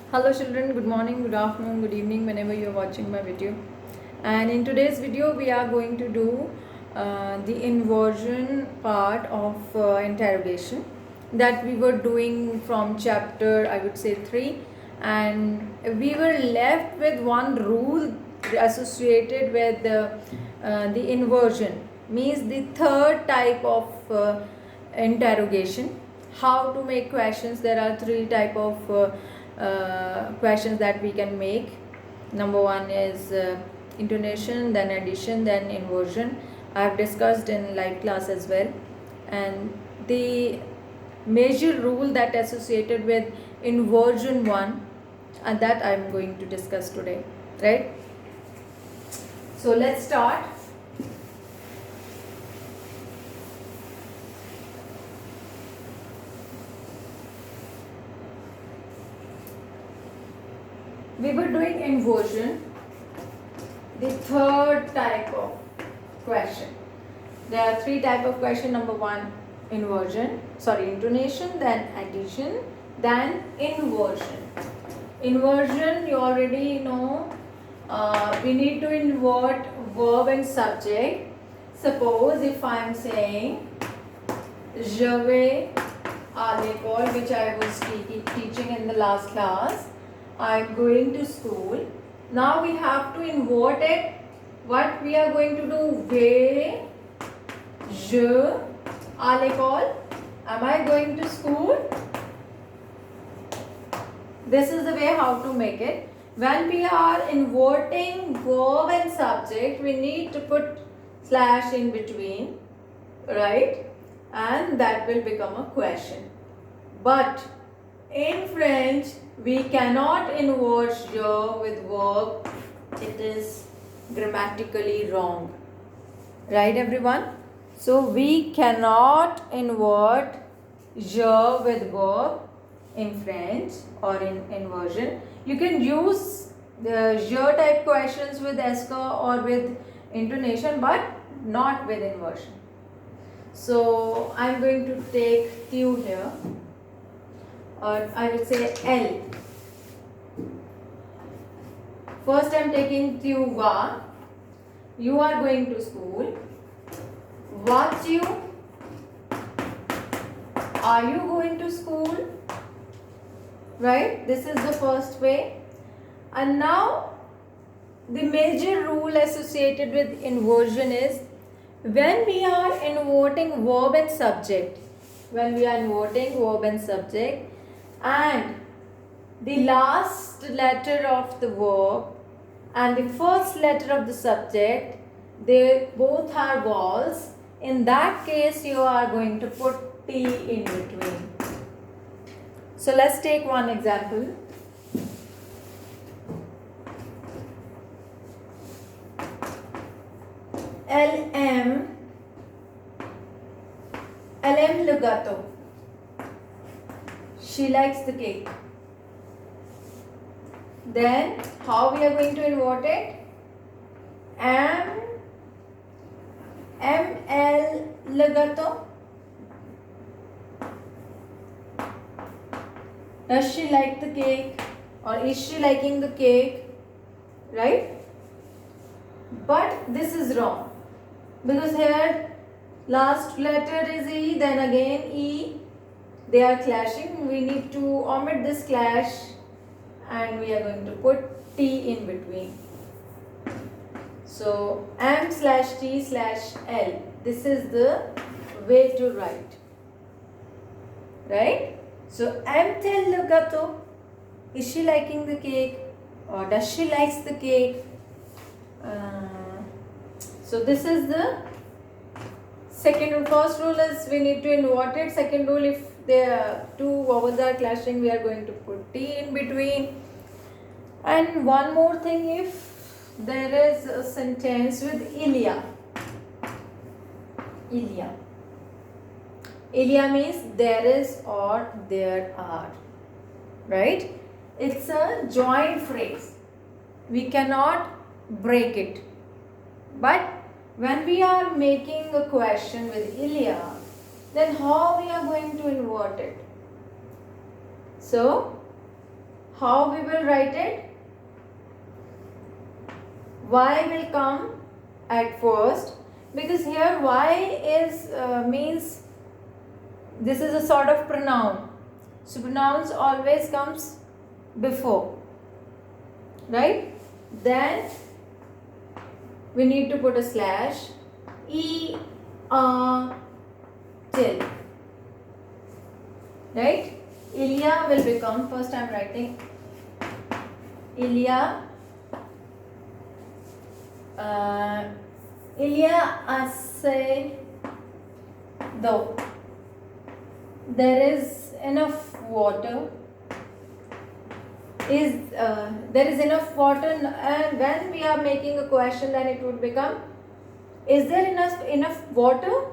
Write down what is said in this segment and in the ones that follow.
Hello children, good morning, good afternoon, good evening whenever you are watching my video. And in today's video we are going to do the inversion part of interrogation that we were doing from chapter I would say 3, and we were left with one rule associated with the inversion, means the third type of interrogation. How to make questions? There are three type of questions that we can make. Number one is intonation, then addition, then inversion. I have discussed in live class as well. And the major rule that associated with inversion one, and that I am going to discuss today, right? So let's start. We were doing inversion, the third type of question. There are three type of question. Number one, intonation, then addition, then inversion. Inversion, you already know, we need to invert verb and subject. Suppose if I am saying je vais à l'école, which I was teaching in the last class, I am going to school. Now we have to invert it. What we are going to do? Vais je à l'école. Am I going to school? This is the way how to make it. When we are inverting verb and subject, we need to put slash in between, right? And that will become a question. But in French, we cannot invert je with verb. It is grammatically wrong. Right, everyone? So we cannot invert je with verb in French or in inversion. You can use the je type questions with est or with intonation, but not with inversion. So I am going to take tu here, or I will say L. First I am taking tu vas. You are going to school. Vas you? Are you going to school? Right? This is the first way. And now the major rule associated with inversion is when we are inverting verb and subject. When we are inverting verb and subject, and the last letter of the verb and the first letter of the subject, they both are vowels. In that case, you are going to put T in between. So let's take one example. LM le gâteau. She likes the cake. Then how we are going to invert it? ML le gâteau. Does she like the cake, or is she liking the cake? Right? But this is wrong, because here last letter is E, then again E. They are clashing. We need to omit this clash and we are going to put T in between. So M/T/L. This is the way to write. Right? So M tel le gâteau. Is she liking the cake, or does she likes the cake? So this is the second rule. First rule is we need to invert it. Second rule, if the two vowels are clashing, we are going to put T in between. And one more thing, if there is a sentence with Ilya. Ilya means there is or there are. Right? It's a joint phrase. We cannot break it. But when we are making a question with Ilya, then how we are going to invert it? So how we will write it? Y will come at first, because here Y is means this is a sort of pronoun. So pronouns always comes before, right? Then we need to put a slash. Till, right? Ilya will become, first I am writing Ilya. Ilya ase do. There is enough water. There is enough water, and when we are making a question, then it would become, is there enough water?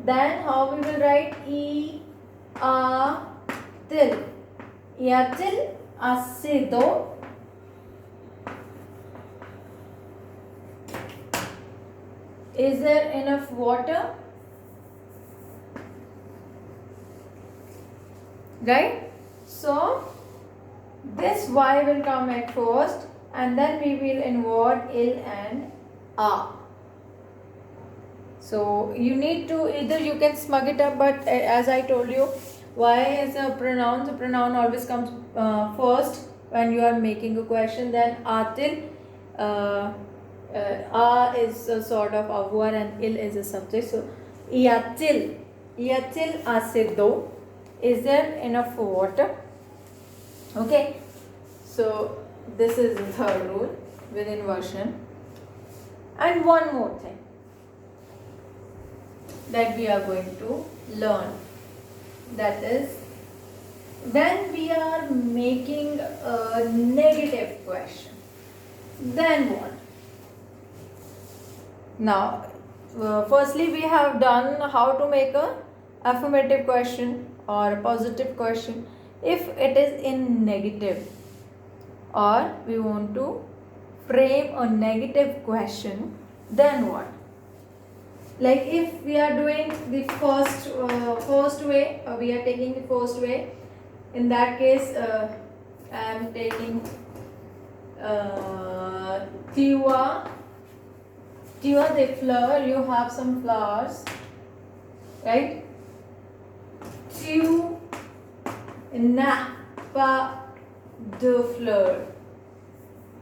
Then how we will write? Till. Yatil ase do. Is there enough water? Right? So this Y will come at first, and then we will invert il and a. So you need to, either you can smug it up, but as I told you, Y is a pronoun. The pronoun always comes first when you are making a question. Then atil, a is a sort of a verb and il is a subject. So yatil ase do. Is there enough water? Okay. So this is the third rule with inversion. And one more thing that we are going to learn, that is, when we are making a negative question, then what? Now, firstly we have done how to make a affirmative question or a positive question. If it is in negative, or we want to frame a negative question, then what? Like if we are doing the first way, we are taking the first way. In that case, I am taking Tua the flower. You have some flowers, right? Tu n'as pas de fleur.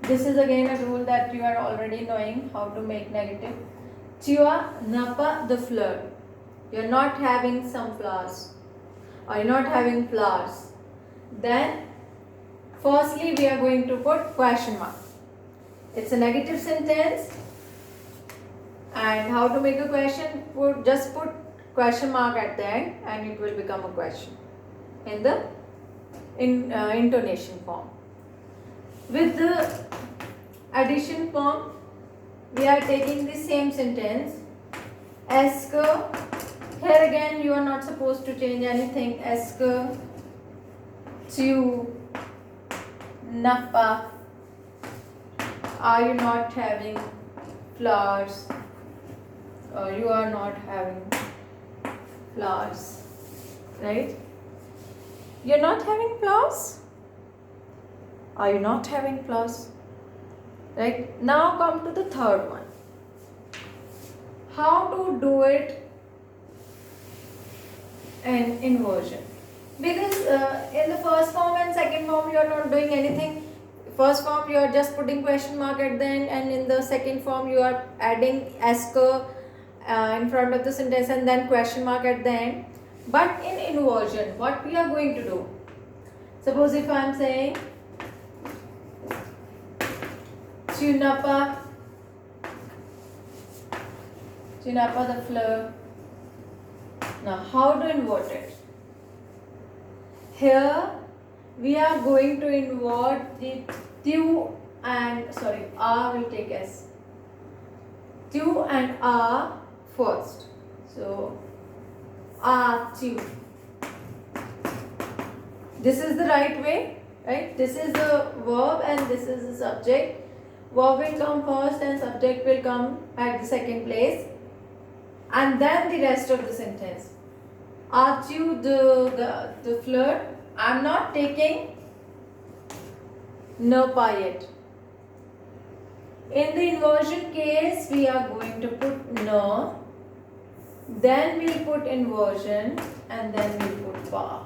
This is again a rule that you are already knowing how to make negative. Tu n'as pas de fleur. You are not having some flowers, or you are not having flowers. Then, firstly, we are going to put question mark. It's a negative sentence, and how to make a question? Just put question mark at the end, and it will become a question in the intonation form. With the addition form, we are taking the same sentence. Est-ce que, here again you are not supposed to change anything. Est-ce que tu n'as pas, are you not having flowers, or you are not having flowers, right? You're not having flowers? Are you not having flowers? Right? Now come to the third one. How to do it in inversion? Because in the first form and second form you are not doing anything. First form you are just putting question mark at the end, and in the second form you are adding est-ce que in front of the sentence and then question mark at the end. But in inversion, what we are going to do? Suppose if I am saying tu n'as pas the fleur. Now how to invert it? Here we are going to invert the tu and a will take s. Tu and a first. So tu. This is the right way, right? This is the verb and this is the subject. Verb will come first and subject will come at the second place, and then the rest of the sentence. As you the fleur, I'm not taking no pa yet. In the inversion case, we are going to put no, then we'll put inversion, and then we'll put pa.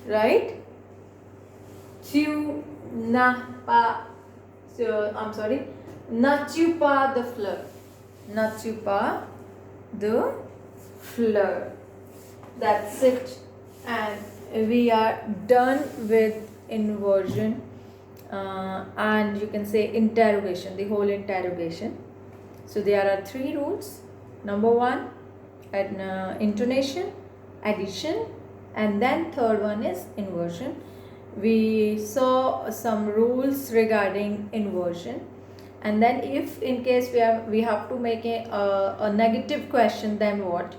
Right? Chu na pa. So I'm sorry. Nachupa the fleur. Nachupa the fleur. That's it. And we are done with inversion. And you can say interrogation, the whole interrogation. So there are 3 rules. Number 1, intonation, addition, and then third one is inversion. We saw some rules regarding inversion, and then if in case we have to make a negative question, then what?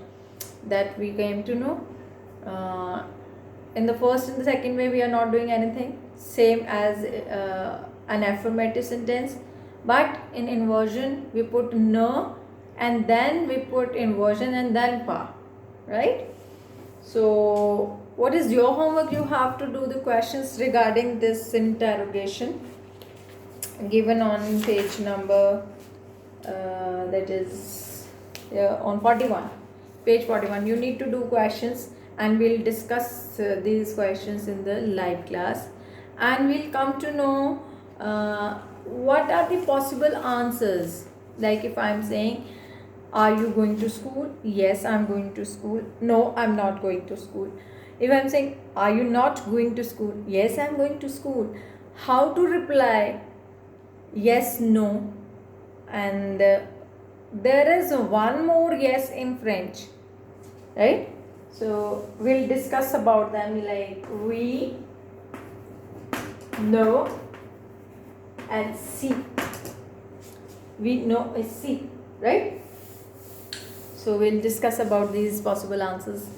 That we came to know. In the first and the second way, we are not doing anything, same as an affirmative sentence, but in inversion we put no, and then we put inversion, and then pa, right? So what is your homework? You have to do the questions regarding this interrogation given on page number that is on 41, page 41. You need to do questions, and we'll discuss these questions in the live class, and we'll come to know what are the possible answers. Like if I'm saying, are you going to school? Yes, I'm going to school. No, I'm not going to school. If I'm saying, are you not going to school? Yes, I'm going to school. How to reply? Yes, no. And there is one more yes in French, right? So we'll discuss about them, like we, no, and si. We know is si, right? So we'll discuss about these possible answers.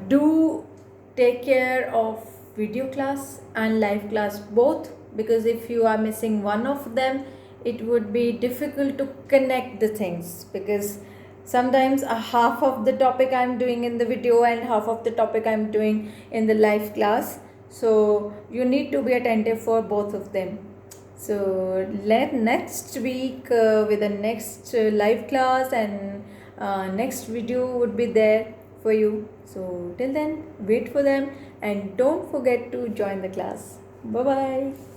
Do take care of video class and live class both, because if you are missing one of them, it would be difficult to connect the things, because sometimes half of the topic I'm doing in the video and half of the topic I'm doing in the live class. So you need to be attentive for both of them. So let next week with the next live class and next video would be there for you. So till then, wait for them and don't forget to join the class. Bye bye.